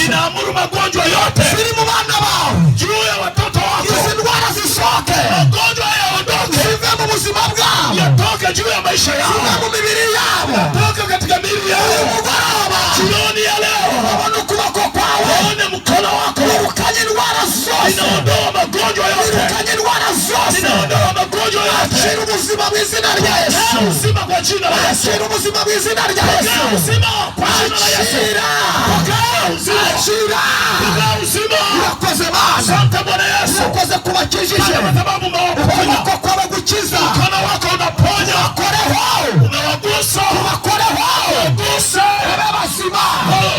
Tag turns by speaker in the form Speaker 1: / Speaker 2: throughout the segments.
Speaker 1: ninaamuru magonjwa yote
Speaker 2: ziri mu bana bawe,
Speaker 1: juu ya watoto wako,
Speaker 2: izi ndwara zisoke,
Speaker 1: magonjwa yaondoke,
Speaker 2: zive mu buzima bwabo,
Speaker 1: yatoke juu ya maisha yao,
Speaker 2: zive mu mibiri yabo,
Speaker 1: yatoke katika miili yao.
Speaker 2: uyu mugoroba
Speaker 1: Jioni ya leo
Speaker 2: ubona ukuboko kwawe,
Speaker 1: waone mkono wako
Speaker 2: wirukanye indwara zose,
Speaker 1: inaondoa magonjwa yote,
Speaker 2: wirukanye indwara zose,
Speaker 1: inaondoa magonjwa yote.
Speaker 2: akira ubuzima mu izina rya Yesu,
Speaker 1: Uzima kwa jina la Yesu,
Speaker 2: akira ubuzima mu izina rya Yesu,
Speaker 1: uzima kwa jina la Yesu,
Speaker 2: akira,
Speaker 1: uzima,
Speaker 2: akira,
Speaker 1: uzima.
Speaker 2: urakoze Mana,
Speaker 1: Asante Bwana Yesu,
Speaker 2: urakoze kubakijije,
Speaker 1: kwa sababu umewaponya,
Speaker 2: ukuboko kwawe gukiza,
Speaker 1: mkono wako unaponya,
Speaker 2: bakoreho,
Speaker 1: umewagusa,
Speaker 2: bakoreho,
Speaker 1: wagusa,
Speaker 2: babe bazima,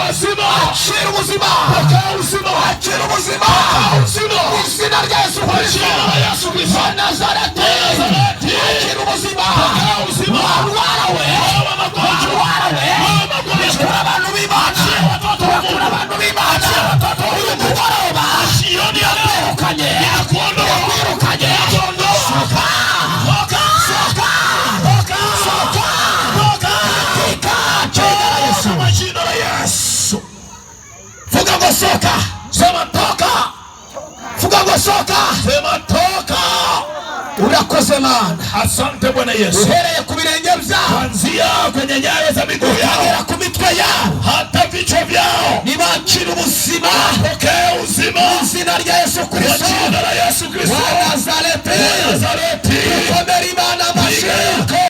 Speaker 1: wazima,
Speaker 2: akira ubuzima,
Speaker 1: uzima,
Speaker 2: akira ubuzima,
Speaker 1: uzima,
Speaker 2: mu izina rya Yesu
Speaker 1: kwa
Speaker 2: Kristo,
Speaker 1: jina la Yesu Kristo,
Speaker 2: wa Nazareti, akira ubuzima,
Speaker 1: uzima,
Speaker 2: warwara we, warwara we, rekura abantu b'Imana, rekura abantu b'Imana, uyu mugoroba
Speaker 1: jioni ya leo
Speaker 2: wirukanye,
Speaker 1: kuondoa,
Speaker 2: wirukanye, soka, soka, soka, katika jina la Yesu,
Speaker 1: kwa jina la Yesu.
Speaker 2: vuga ngo soka,
Speaker 1: Sema toka,
Speaker 2: vuga ngo soka,
Speaker 1: sema toka.
Speaker 2: urakoze Mana,
Speaker 1: Asante Bwana Yesu,
Speaker 2: uhereye ku birenge byabo,
Speaker 1: kuanzia kwenye nyayo za miguu yao
Speaker 2: ukagera ku mitwe yabo,
Speaker 1: hata vichwa vyao,
Speaker 2: nibakira ubuzima
Speaker 1: pokea uzima
Speaker 2: mu izina rya Yesu
Speaker 1: kwa
Speaker 2: Kristo,
Speaker 1: jina la Yesu Kristo
Speaker 2: wa Nazareti,
Speaker 1: wa Nazareti.
Speaker 2: ukomere Imana